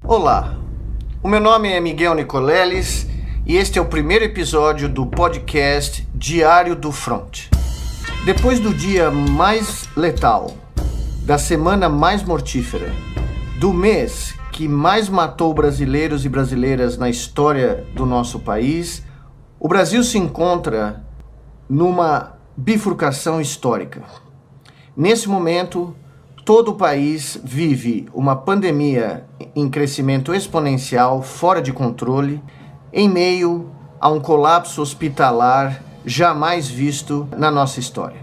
Olá, o meu nome é Miguel Nicoleles e este é o primeiro episódio do podcast Diário do Front. Depois do dia mais letal, da semana mais mortífera, do mês que mais matou brasileiros e brasileiras na história do nosso país, o Brasil se encontra numa bifurcação histórica. Nesse momento, todo o país vive uma pandemia em crescimento exponencial, fora de controle, em meio a um colapso hospitalar jamais visto na nossa história.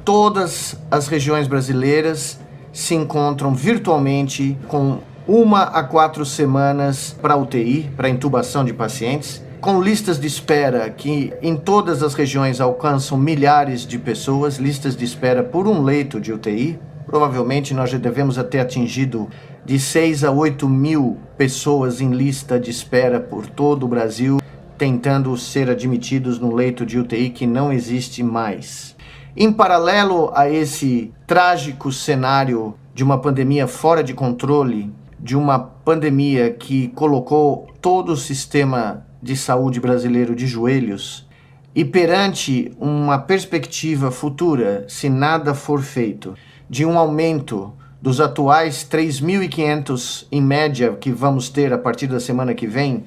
Todas as regiões brasileiras se encontram virtualmente com 1 a 4 semanas para UTI, para intubação de pacientes, com listas de espera que em todas as regiões alcançam milhares de pessoas, listas de espera por um leito de UTI. Provavelmente nós já devemos ter atingido de 6 a 8 mil pessoas em lista de espera por todo o Brasil, tentando ser admitidos no leito de UTI que não existe mais. Em paralelo a esse trágico cenário de uma pandemia fora de controle, de uma pandemia que colocou todo o sistema de saúde brasileiro de joelhos, e perante uma perspectiva futura, se nada for feito, de um aumento dos atuais 3.500 em média que vamos ter a partir da semana que vem,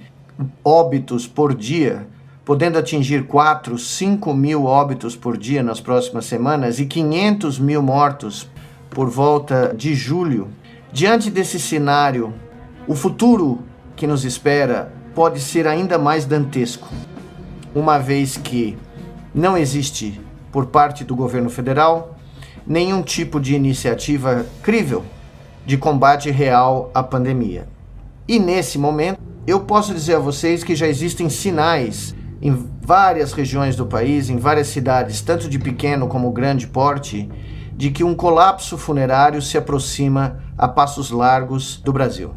óbitos por dia, podendo atingir 4, 5 mil óbitos por dia nas próximas semanas e 500 mil mortos por volta de julho. Diante desse cenário, o futuro que nos espera pode ser ainda mais dantesco, uma vez que não existe, por parte do governo federal, nenhum tipo de iniciativa crível de combate real à pandemia. E nesse momento, eu posso dizer a vocês que já existem sinais em várias regiões do país, em várias cidades, tanto de pequeno como grande porte, de que um colapso funerário se aproxima a passos largos do Brasil.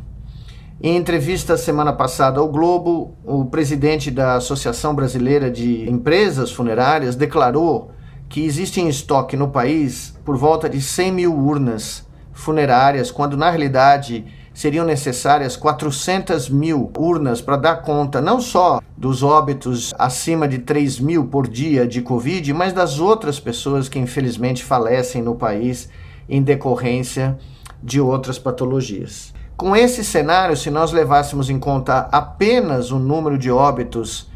Em entrevista semana passada ao Globo, o presidente da Associação Brasileira de Empresas Funerárias declarou que existe em estoque no país por volta de 100 mil urnas funerárias, quando na realidade seriam necessárias 400 mil urnas para dar conta não só dos óbitos acima de 3 mil por dia de Covid, mas das outras pessoas que infelizmente falecem no país em decorrência de outras patologias. Com esse cenário, se nós levássemos em conta apenas o número de óbitos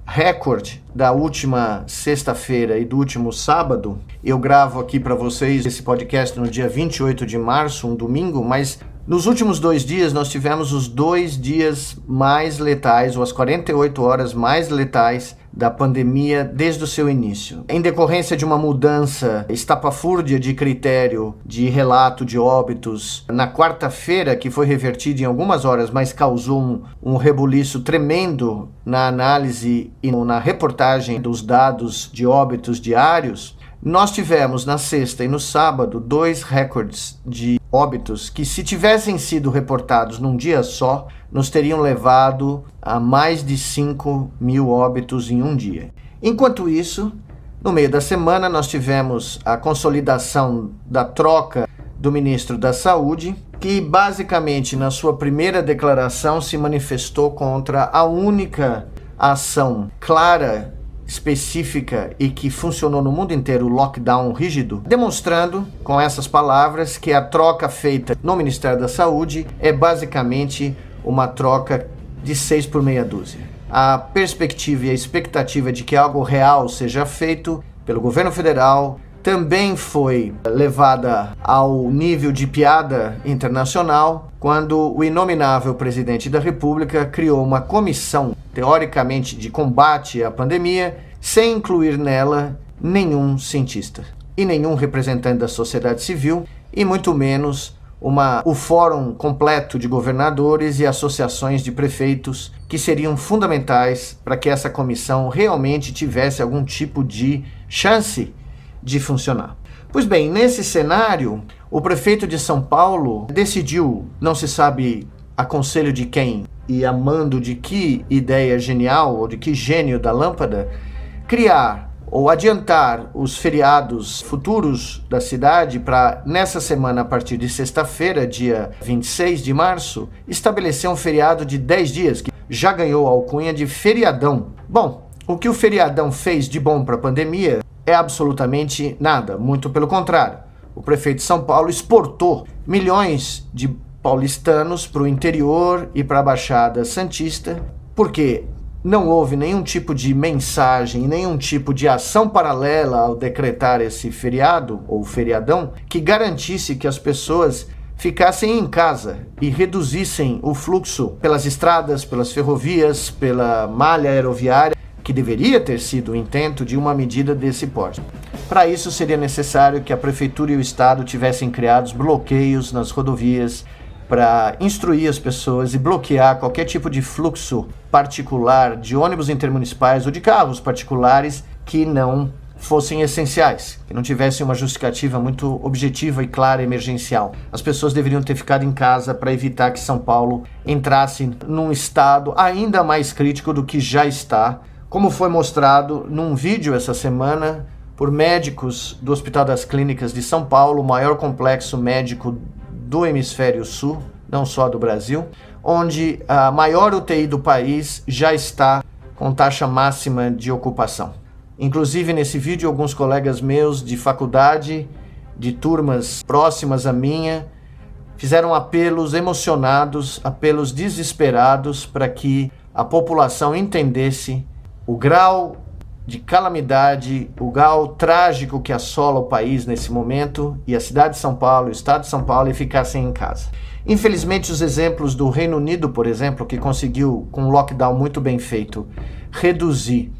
recorde da última sexta-feira e do último sábado, eu gravo aqui para vocês esse podcast no dia 28 de março, um domingo, mas nos últimos 2 dias nós tivemos os 2 dias mais letais, ou as 48 horas mais letais da pandemia desde o seu início. Em decorrência de uma mudança estapafúrdia de critério de relato de óbitos na quarta-feira, que foi revertido em algumas horas, mas causou um rebuliço tremendo na análise e na reportagem dos dados de óbitos diários, nós tivemos na sexta e no sábado 2 recordes de óbitos que, se tivessem sido reportados num dia só, nos teriam levado a mais de 5 mil óbitos em um dia. Enquanto isso, no meio da semana, nós tivemos a consolidação da troca do ministro da Saúde, que basicamente na sua primeira declaração se manifestou contra a única ação clara, específica e que funcionou no mundo inteiro, o lockdown rígido, demonstrando com essas palavras que a troca feita no Ministério da Saúde é basicamente uma troca de 6 por meia dúzia. A perspectiva e a expectativa de que algo real seja feito pelo governo federal também foi levada ao nível de piada internacional quando o inominável presidente da República criou uma comissão, teoricamente de combate à pandemia, sem incluir nela nenhum cientista e nenhum representante da sociedade civil, e muito menos o fórum completo de governadores e associações de prefeitos que seriam fundamentais para que essa comissão realmente tivesse algum tipo de chance de funcionar. Pois bem, nesse cenário, o prefeito de São Paulo decidiu, não se sabe a conselho de quem e a mando de que ideia genial ou de que gênio da lâmpada, criar ou adiantar os feriados futuros da cidade para, nessa semana, a partir de sexta-feira, dia 26 de março, estabelecer um feriado de 10 dias, que já ganhou a alcunha de feriadão. Bom, o que o feriadão fez de bom para a pandemia é absolutamente nada, muito pelo contrário. O prefeito de São Paulo exportou milhões de paulistanos para o interior e para a Baixada Santista, porque não houve nenhum tipo de mensagem, nenhum tipo de ação paralela ao decretar esse feriado, ou feriadão, que garantisse que as pessoas ficassem em casa e reduzissem o fluxo pelas estradas, pelas ferrovias, pela malha aeroviária, que deveria ter sido o intento de uma medida desse porte. Para isso, seria necessário que a Prefeitura e o Estado tivessem criado bloqueios nas rodovias para instruir as pessoas e bloquear qualquer tipo de fluxo particular de ônibus intermunicipais ou de carros particulares que não fossem essenciais, que não tivessem uma justificativa muito objetiva e clara emergencial. As pessoas deveriam ter ficado em casa para evitar que São Paulo entrasse num estado ainda mais crítico do que já está, como foi mostrado num vídeo essa semana por médicos do Hospital das Clínicas de São Paulo, o maior complexo médico do hemisfério sul, não só do Brasil, onde a maior UTI do país já está com taxa máxima de ocupação. Inclusive, nesse vídeo, alguns colegas meus de faculdade, de turmas próximas à minha, fizeram apelos emocionados, apelos desesperados para que a população entendesse o grau de calamidade, o grau trágico que assola o país nesse momento, e a cidade de São Paulo, o estado de São Paulo, e ficassem em casa. Infelizmente, os exemplos do Reino Unido, por exemplo, que conseguiu, com um lockdown muito bem feito, reduzir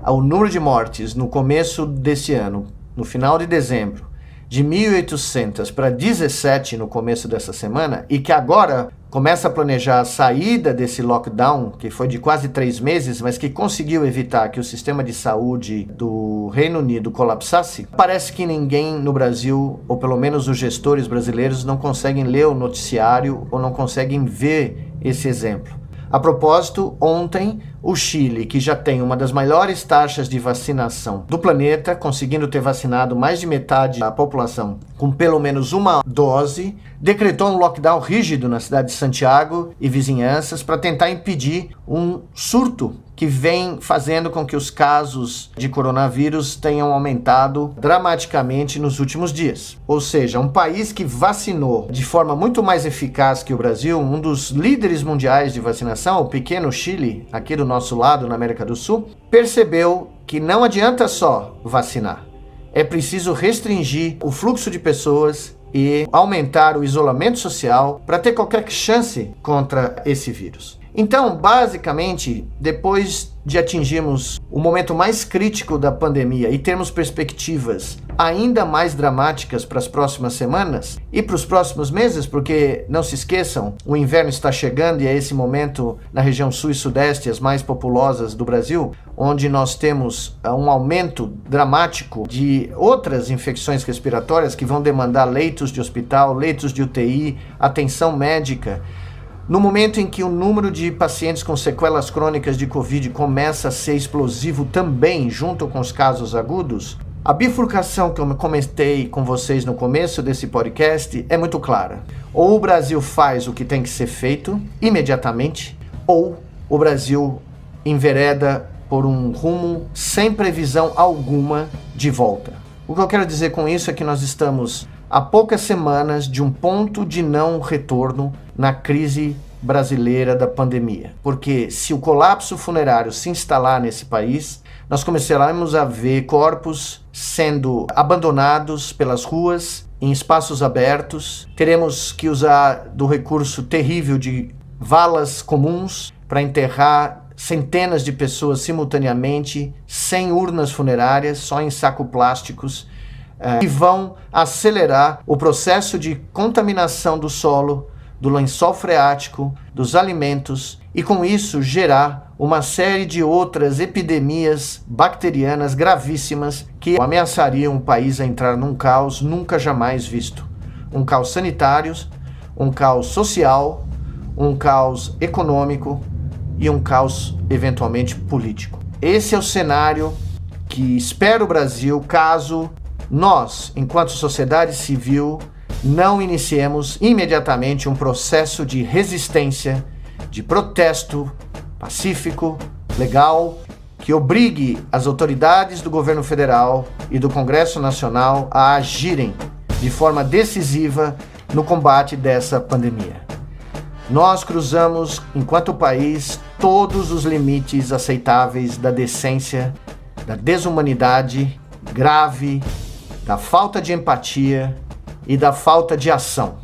o número de mortes no começo desse ano, no final de dezembro, de 1.800 para 17 no começo dessa semana, e que agora começa a planejar a saída desse lockdown, que foi de quase 3 meses, mas que conseguiu evitar que o sistema de saúde do Reino Unido colapsasse, parece que ninguém no Brasil, ou pelo menos os gestores brasileiros, não conseguem ler o noticiário ou não conseguem ver esse exemplo. A propósito, ontem, o Chile, que já tem uma das maiores taxas de vacinação do planeta, conseguindo ter vacinado mais de metade da população com pelo menos uma dose, decretou um lockdown rígido na cidade de Santiago e vizinhanças para tentar impedir um surto que vem fazendo com que os casos de coronavírus tenham aumentado dramaticamente nos últimos dias. Ou seja, um país que vacinou de forma muito mais eficaz que o Brasil, um dos líderes mundiais de vacinação, o pequeno Chile, aqui do nosso lado, na América do Sul, percebeu que não adianta só vacinar. É preciso restringir o fluxo de pessoas e aumentar o isolamento social para ter qualquer chance contra esse vírus. Então, basicamente, depois de atingirmos o momento mais crítico da pandemia e termos perspectivas ainda mais dramáticas para as próximas semanas e para os próximos meses, porque, não se esqueçam, o inverno está chegando e é esse momento na região sul e sudeste, as mais populosas do Brasil, onde nós temos um aumento dramático de outras infecções respiratórias que vão demandar leitos de hospital, leitos de UTI, atenção médica. No momento em que o número de pacientes com sequelas crônicas de Covid começa a ser explosivo também, junto com os casos agudos, a bifurcação que eu comentei com vocês no começo desse podcast é muito clara. Ou o Brasil faz o que tem que ser feito imediatamente, ou o Brasil envereda por um rumo sem previsão alguma de volta. O que eu quero dizer com isso é que nós estamos há poucas semanas de um ponto de não retorno na crise brasileira da pandemia. Porque se o colapso funerário se instalar nesse país, nós começaremos a ver corpos sendo abandonados pelas ruas, em espaços abertos. Teremos que usar do recurso terrível de valas comuns para enterrar centenas de pessoas simultaneamente, sem urnas funerárias, só em sacos plásticos, que vão acelerar o processo de contaminação do solo, do lençol freático, dos alimentos, e com isso gerar uma série de outras epidemias bacterianas gravíssimas que ameaçariam o país a entrar num caos nunca jamais visto. Um caos sanitário, um caos social, um caos econômico e um caos eventualmente político. Esse é o cenário que espera o Brasil caso nós, enquanto sociedade civil, não iniciemos imediatamente um processo de resistência, de protesto pacífico, legal, que obrigue as autoridades do governo federal e do Congresso Nacional a agirem de forma decisiva no combate dessa pandemia. Nós cruzamos, enquanto país, todos os limites aceitáveis da decência, da desumanidade grave, da falta de empatia e da falta de ação.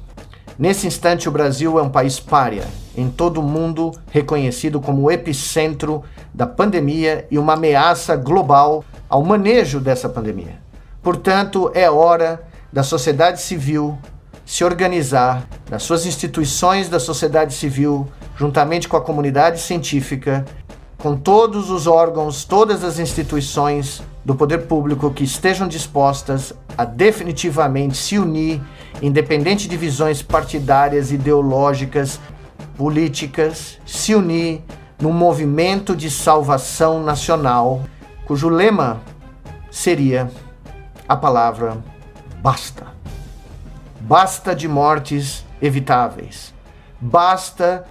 Nesse instante, o Brasil é um país pária, em todo o mundo reconhecido como o epicentro da pandemia e uma ameaça global ao manejo dessa pandemia. Portanto, é hora da sociedade civil se organizar, das suas instituições da sociedade civil, juntamente com a comunidade científica, com todos os órgãos, todas as instituições do poder público que estejam dispostas a definitivamente se unir, independente de visões partidárias, ideológicas, políticas, se unir num movimento de salvação nacional, cujo lema seria a palavra basta. Basta de mortes evitáveis. Basta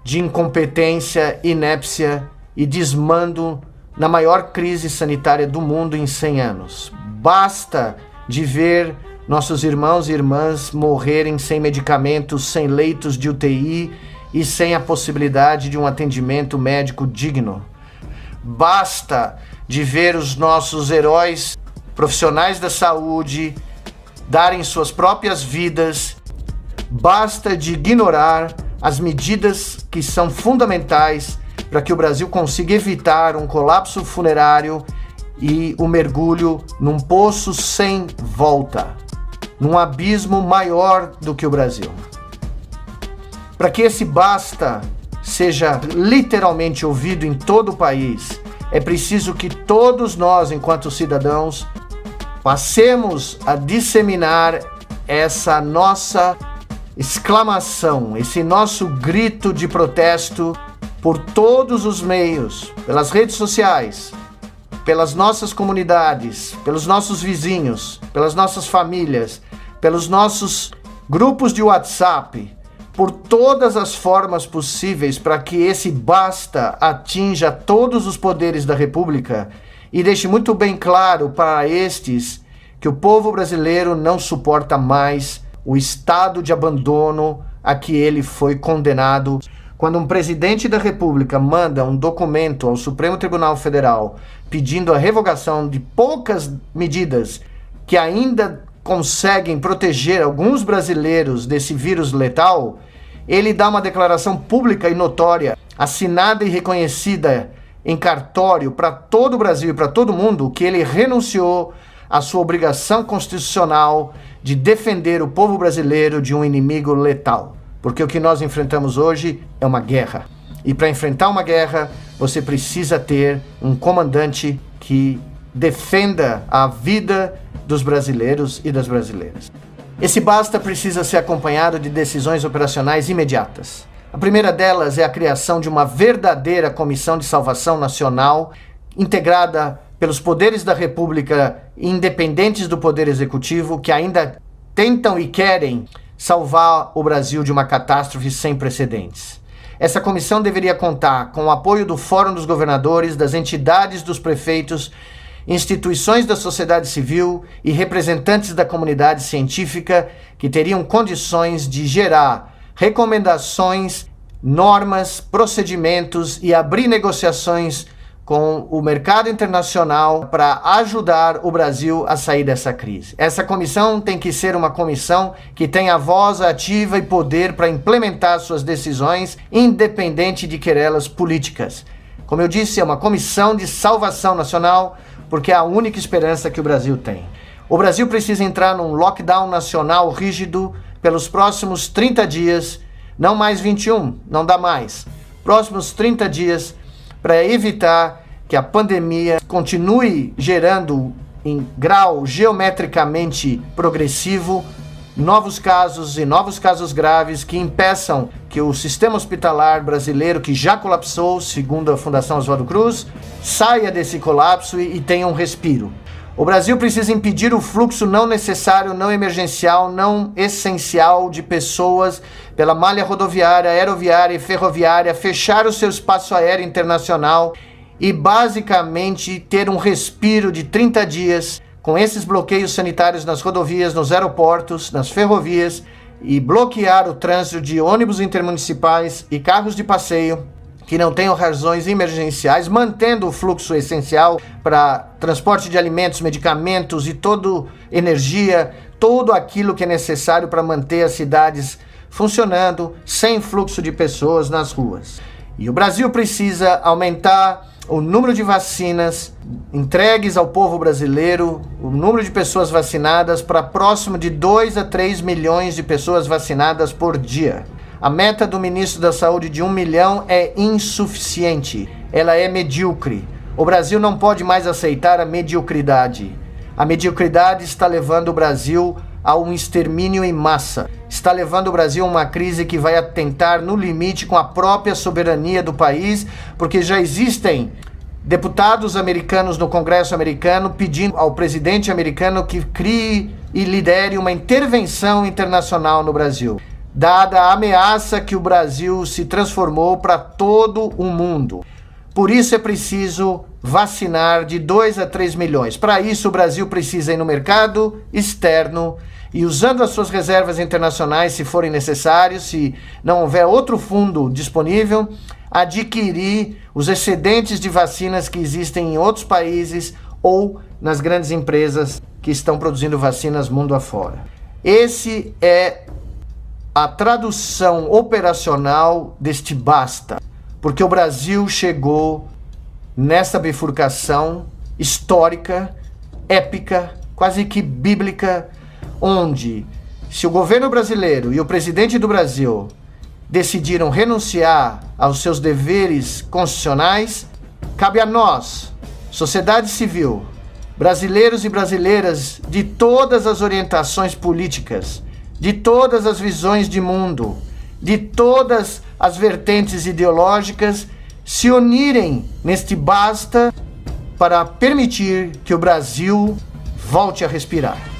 de incompetência, inépcia e desmando na maior crise sanitária do mundo em 100 anos. Basta de ver nossos irmãos e irmãs morrerem sem medicamentos, sem leitos de UTI e sem a possibilidade de um atendimento médico digno. Basta de ver os nossos heróis profissionais da saúde darem suas próprias vidas. Basta de ignorar as medidas que são fundamentais para que o Brasil consiga evitar um colapso funerário e o mergulho num poço sem volta, num abismo maior do que o Brasil. Para que esse basta seja literalmente ouvido em todo o país, é preciso que todos nós, enquanto cidadãos, passemos a disseminar essa nossa exclamação, esse nosso grito de protesto por todos os meios, pelas redes sociais, pelas nossas comunidades, pelos nossos vizinhos, pelas nossas famílias, pelos nossos grupos de WhatsApp, por todas as formas possíveis para que esse basta atinja todos os poderes da República e deixe muito bem claro para estes que o povo brasileiro não suporta mais o estado de abandono a que ele foi condenado. Quando um presidente da República manda um documento ao Supremo Tribunal Federal pedindo a revogação de poucas medidas que ainda conseguem proteger alguns brasileiros desse vírus letal, ele dá uma declaração pública e notória, assinada e reconhecida em cartório para todo o Brasil e para todo mundo, que ele renunciou à sua obrigação constitucional de defender o povo brasileiro de um inimigo letal. Porque o que nós enfrentamos hoje é uma guerra. E para enfrentar uma guerra, você precisa ter um comandante que defenda a vida dos brasileiros e das brasileiras. Esse basta precisa ser acompanhado de decisões operacionais imediatas. A primeira delas é a criação de uma verdadeira Comissão de Salvação Nacional, integrada pelos poderes da República, independentes do Poder Executivo, que ainda tentam e querem salvar o Brasil de uma catástrofe sem precedentes. Essa comissão deveria contar com o apoio do Fórum dos Governadores, das entidades dos prefeitos, instituições da sociedade civil e representantes da comunidade científica que teriam condições de gerar recomendações, normas, procedimentos e abrir negociações com o mercado internacional para ajudar o Brasil a sair dessa crise. Essa comissão tem que ser uma comissão que tenha voz ativa e poder para implementar suas decisões, independente de querelas políticas. Como eu disse, é uma comissão de salvação nacional, porque é a única esperança que o Brasil tem. O Brasil precisa entrar num lockdown nacional rígido pelos próximos 30 dias, não mais 21, não dá mais. Próximos 30 dias para evitar que a pandemia continue gerando em grau geometricamente progressivo novos casos e novos casos graves que impeçam que o sistema hospitalar brasileiro, que já colapsou, segundo a Fundação Oswaldo Cruz, saia desse colapso e tenha um respiro. O Brasil precisa impedir o fluxo não necessário, não emergencial, não essencial de pessoas pela malha rodoviária, aeroviária e ferroviária, fechar o seu espaço aéreo internacional e basicamente ter um respiro de 30 dias com esses bloqueios sanitários nas rodovias, nos aeroportos, nas ferrovias e bloquear o trânsito de ônibus intermunicipais e carros de passeio que não tenham razões emergenciais, mantendo o fluxo essencial para transporte de alimentos, medicamentos e toda energia, tudo aquilo que é necessário para manter as cidades funcionando sem fluxo de pessoas nas ruas. E o Brasil precisa aumentar o número de vacinas entregues ao povo brasileiro, o número de pessoas vacinadas para próximo de 2 a 3 milhões de pessoas vacinadas por dia. A meta do ministro da Saúde de 1 milhão é insuficiente, ela é medíocre. O Brasil não pode mais aceitar a mediocridade. A mediocridade está levando o Brasil a um extermínio em massa. Está levando o Brasil a uma crise que vai atentar no limite com a própria soberania do país, porque já existem deputados americanos no Congresso americano pedindo ao presidente americano que crie e lidere uma intervenção internacional no Brasil, dada a ameaça que o Brasil se transformou para todo o mundo. Por isso é preciso vacinar de 2 a 3 milhões. Para isso, o Brasil precisa ir no mercado externo e, usando as suas reservas internacionais, se forem necessários, se não houver outro fundo disponível, adquirir os excedentes de vacinas que existem em outros países ou nas grandes empresas que estão produzindo vacinas mundo afora. Esse é a tradução operacional deste basta, porque o Brasil chegou nessa bifurcação histórica, épica, quase que bíblica, onde, se o governo brasileiro e o presidente do Brasil decidiram renunciar aos seus deveres constitucionais, cabe a nós, sociedade civil, brasileiros e brasileiras de todas as orientações políticas, de todas as visões de mundo, de todas as vertentes ideológicas, se unirem neste basta para permitir que o Brasil volte a respirar.